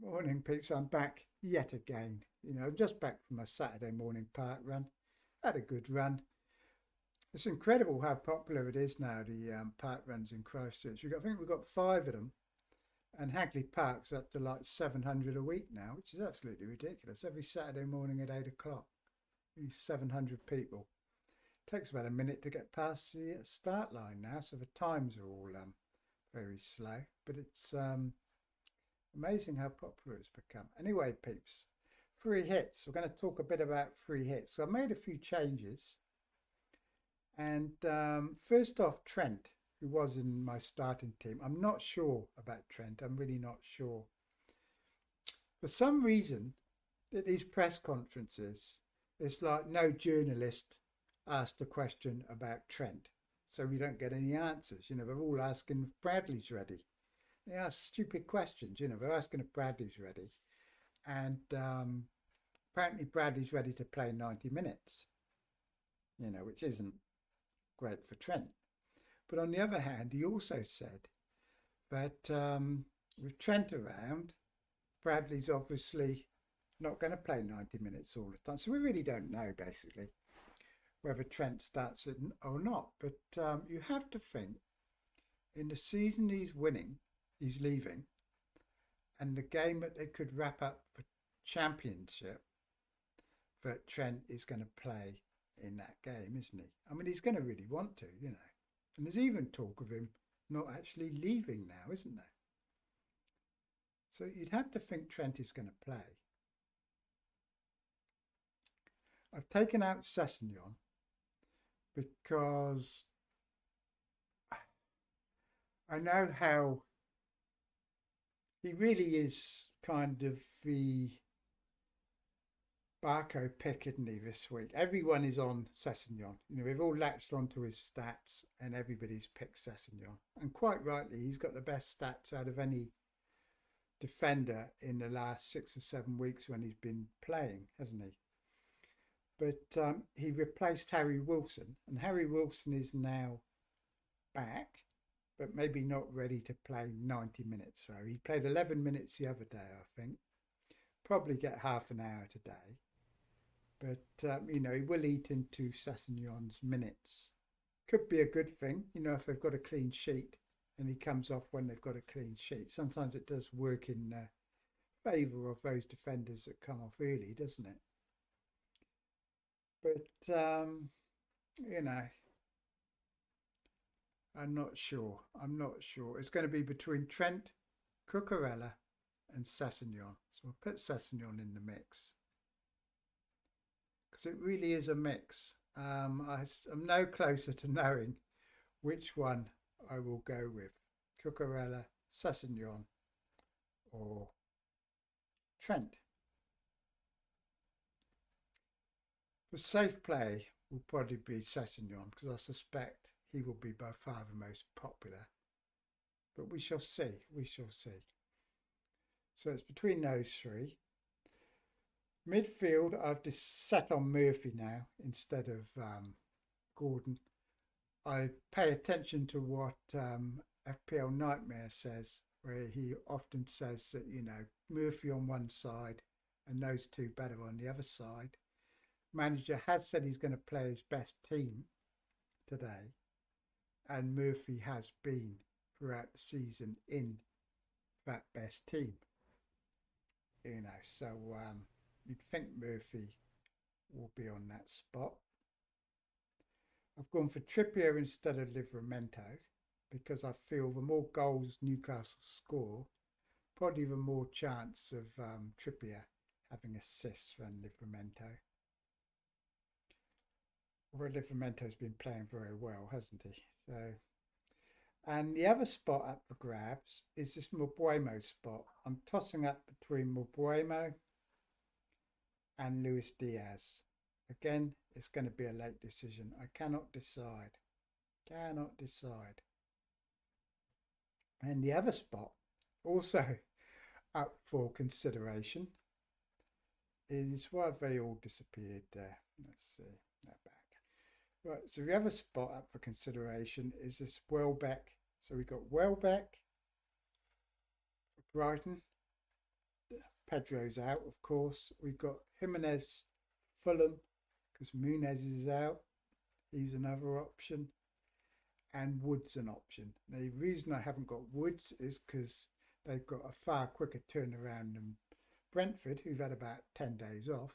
Morning, peeps. I'm back yet again. I'm just back from my Saturday morning park run. Had a good run. It's incredible how popular it is now, the park runs in Christchurch. I think we've got five of them, and Hagley Park's up to like 700 a week now, which is absolutely ridiculous. Every Saturday morning at 8 o'clock, 700 people. Takes about a minute to get past the start line now, so the times are all very slow, but it's amazing how popular it's become. Anyway, peeps, free hits. We're going to talk a bit about free hits. So I made a few changes. And first off, Trent, who was in my starting team. I'm not sure about Trent. I'm really not sure. For some reason, at these press conferences, it's like no journalist asked a question about Trent. So we don't get any answers. They're all asking if Bradley's ready. They ask stupid questions, they're asking if Bradley's ready. And apparently Bradley's ready to play 90 minutes, which isn't great for Trent. But on the other hand, he also said that with Trent around, Bradley's obviously not going to play 90 minutes all the time. So we really don't know, basically, whether Trent starts it or not. But you have to think, in the season he's leaving, and the game that they could wrap up for championship, that Trent is going to play in that game, isn't he? I mean, he's going to really want to, And there's even talk of him not actually leaving now, isn't there? So you'd have to think Trent is going to play. I've taken out Sessegnon because I know how he really is kind of the Barco pick, isn't he, this week? Everyone is on Sessegnon. We've all latched onto his stats and everybody's picked Sessegnon. And quite rightly, he's got the best stats out of any defender in the last 6 or 7 weeks when he's been playing, hasn't he? But he replaced Harry Wilson, and Harry Wilson is now back, but maybe not ready to play 90 minutes. So he played 11 minutes the other day, I think. Probably get half an hour today. But, he will eat into Sessegnon's minutes. Could be a good thing, if they've got a clean sheet and he comes off when they've got a clean sheet. Sometimes it does work in favour of those defenders that come off early, doesn't it? But, I'm not sure. It's going to be between Trent, Cucurella and Sessegnon. So we'll put Sessegnon in the mix. Because it really is a mix. I'm no closer to knowing which one I will go with. Cucurella, Sessegnon or Trent. The safe play will probably be Sessegnon because I suspect he will be by far the most popular. But we shall see. So it's between those three. Midfield, I've just set on Murphy now instead of Gordon. I pay attention to what FPL Nightmare says, where he often says that, Murphy on one side and those two better on the other side. Manager has said he's going to play his best team today, and Murphy has been throughout the season in that best team. So you'd think Murphy will be on that spot. I've gone for Trippier instead of Livramento because I feel the more goals Newcastle score, probably the more chance of Trippier having assists than Livramento. Well, Livramento's been playing very well, hasn't he? So, and the other spot up for grabs is this Mbuemo spot. I'm tossing up between Mbuemo and Luis Diaz. Again, it's going to be a late decision. I cannot decide. And the other spot, also up for consideration, is why have they all disappeared there? Let's see. They're back. Right, so the other spot up for consideration is this Welbeck. So we've got Welbeck for Brighton. Pedro's out, of course. We've got Jimenez, Fulham, because Muniz is out. He's another option. And Wood's an option. Now, the reason I haven't got Woods is because they've got a far quicker turnaround than Brentford, who've had about 10 days off,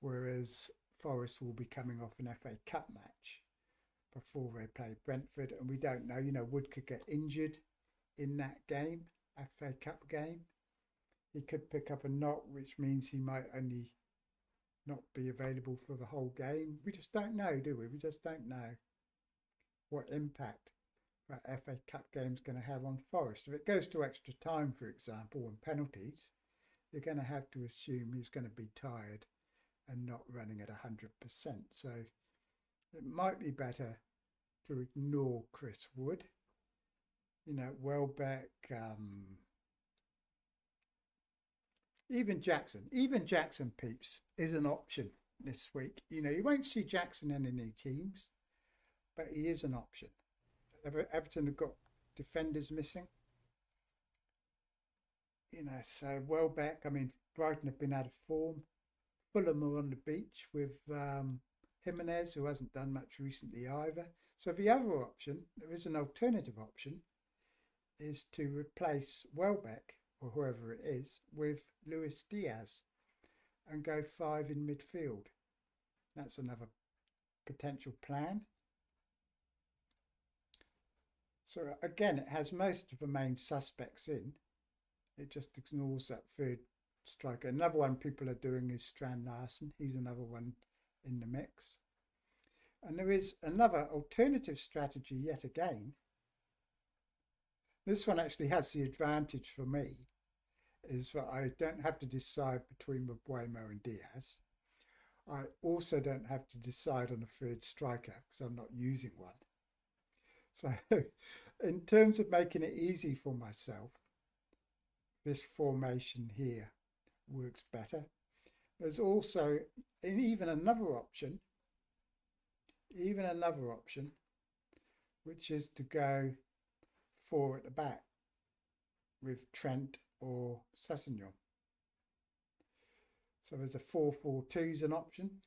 whereas Forest will be coming off an FA Cup match before they play Brentford, and we don't know. You know, Wood could get injured in that game, FA Cup game. He could pick up a knock, which means he might only not be available for the whole game. We just don't know, do we? We just don't know what impact that FA Cup game is going to have on Forest. If it goes to extra time, for example, and penalties, you're going to have to assume he's going to be tired and not running at 100%. So it might be better to ignore Chris Wood. You know, Welbeck, even Jackson, peeps, is an option this week. You know, you won't see Jackson in any teams, but he is an option. Everton have got defenders missing. You know, so Welbeck, I mean, Brighton have been out of form. Fulham are on the beach with Jimenez, who hasn't done much recently either. So the other option, there is an alternative option, is to replace Welbeck, or whoever it is, with Luis Diaz and go 5 in midfield. That's another potential plan. So again, it has most of the main suspects in. It just ignores that third striker. Another one people are doing is Strand Larsen. He's another one in the mix. And there is another alternative strategy yet again. This one actually has the advantage for me, is that I don't have to decide between Mbeumo and Diaz. I also don't have to decide on a third striker because I'm not using one. So in terms of making it easy for myself, this formation here works better. There's also even another option, which is to go 4 at the back with Trent or Sessegnon. So there's a 4-4-2 is an option.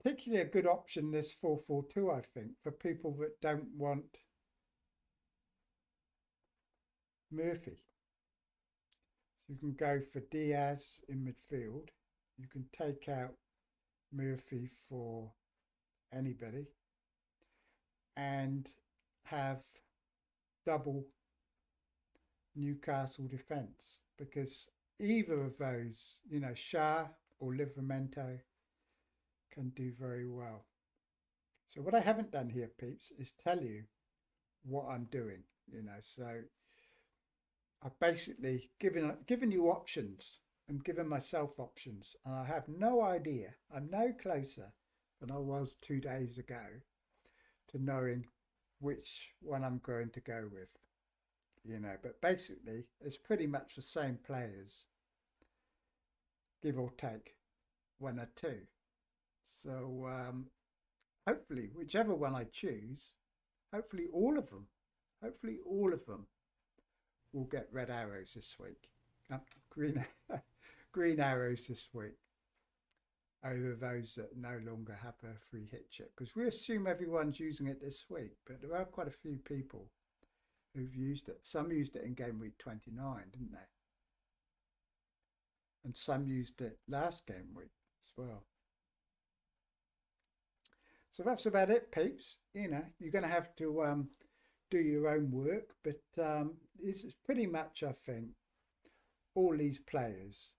Particularly a good option, this 4-4-2, I think, for people that don't want Murphy. So you can go for Diaz in midfield. You can take out Murphy for anybody and have double Newcastle defence, because either of those, you know, Shah or Livramento, can do very well. So what I haven't done here, peeps, is tell you what I'm doing, you know. So I've basically given you options and given myself options, and I have no idea. I'm no closer than I was 2 days ago to knowing which one I'm going to go with, you know. But basically, it's pretty much the same players, give or take 1 or 2. So hopefully, whichever one I choose, hopefully all of them will get red arrows this week. Green arrows this week over those that no longer have a free hit chip, because we assume everyone's using it this week, but there are quite a few people who've used it. Some used it in game week 29, didn't they? And some used it last game week as well. So that's about it, peeps. You know, you're going to have to do your own work, but this is pretty much, I think, all these players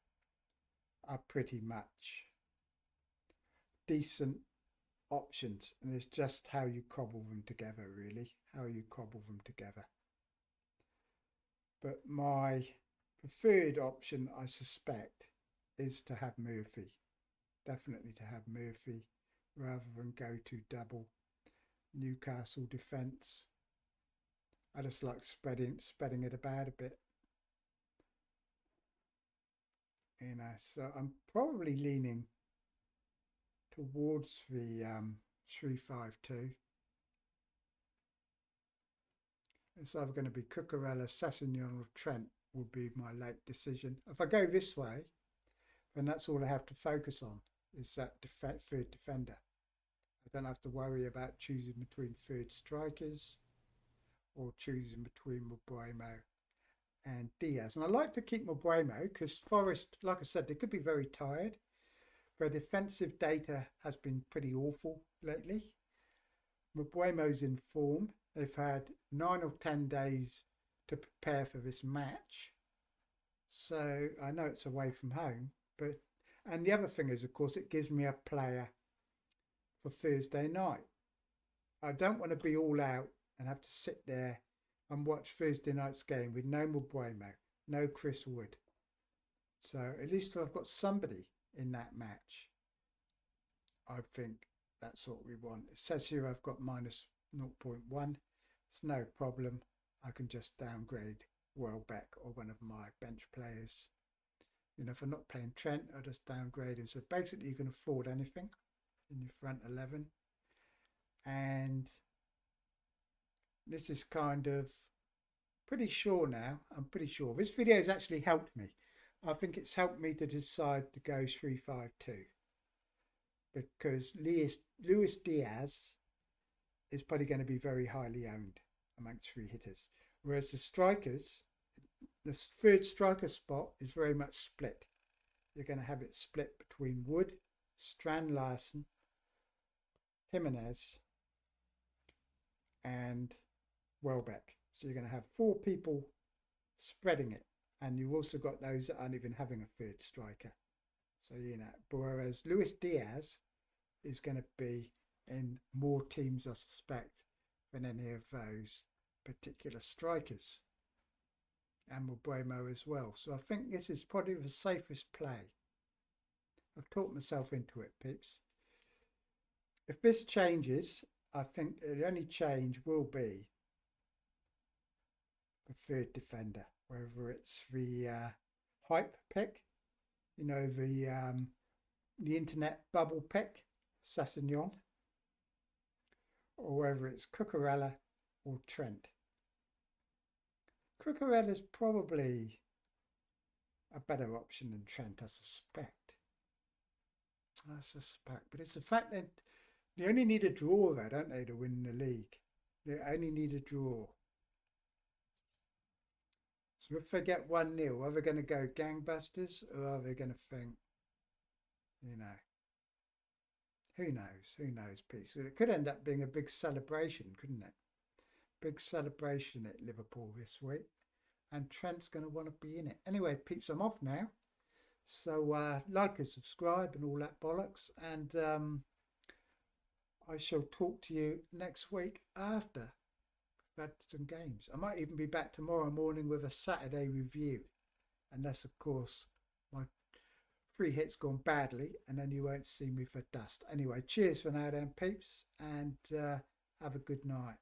are pretty much decent options, and it's just how you cobble them together, really, But my preferred option, I suspect, is to have Murphy. Definitely to have Murphy, rather than go to double Newcastle defence. I just like spreading it about a bit. You know, so I'm probably leaning towards the 3-5-2. It's either going to be Cucurella, Sassignon or Trent will be my late decision. If I go this way, then that's all I have to focus on, is that third defender. I don't have to worry about choosing between third strikers or choosing between Mbeumo and Diaz. And I like to keep Mbeumo because Forest, like I said, they could be very tired. Their defensive data has been pretty awful lately. Mbeumo's in form. They've had 9 or 10 days to prepare for this match. So I know it's away from home, but and the other thing is, of course, it gives me a player for Thursday night. I don't want to be all out and have to sit there and watch Thursday night's game with no Mbeumo, no Chris Wood. So at least I've got somebody in that match. I think that's what we want. It says here I've got minus 0.1. It's no problem. I can just downgrade Welbeck or one of my bench players. You know, if I'm not playing Trent, I'll just downgrade him. So basically you can afford anything in your front 11. And this is kind of pretty sure now. I'm pretty sure. This video has actually helped me. I think it's helped me to decide to go 3-5-2. Because Luis Diaz is probably going to be very highly owned amongst free hitters. Whereas the strikers, the third striker spot is very much split. You're going to have it split between Wood, Strand Larson, Jimenez and Welbeck. So you're going to have 4 people spreading it. And you've also got those that aren't even having a third striker. So, you know, whereas Luis Diaz is going to be in more teams, I suspect, than any of those particular strikers. And Mbeumo as well. So I think this is probably the safest play. I've talked myself into it, peeps. If this changes, I think the only change will be the third defender, whether it's the hype pick, you know, the internet bubble pick, Sassignon, or whether it's Cucurella or Trent. Cucurella's probably a better option than Trent, I suspect. But it's the fact that they only need a draw there, don't they, to win the league? They only need a draw. So if they get 1-0, are they going to go gangbusters or are they going to think, you know, who knows? Who knows, peeps? It could end up being a big celebration, couldn't it? Big celebration at Liverpool this week. And Trent's going to want to be in it. Anyway, peeps, I'm off now. So like and subscribe and all that bollocks. And I shall talk to you next week after we've had some games. I might even be back tomorrow morning with a Saturday review. Unless, of course, my free hit's gone badly and then you won't see me for dust. Anyway, cheers for now then, peeps. And have a good night.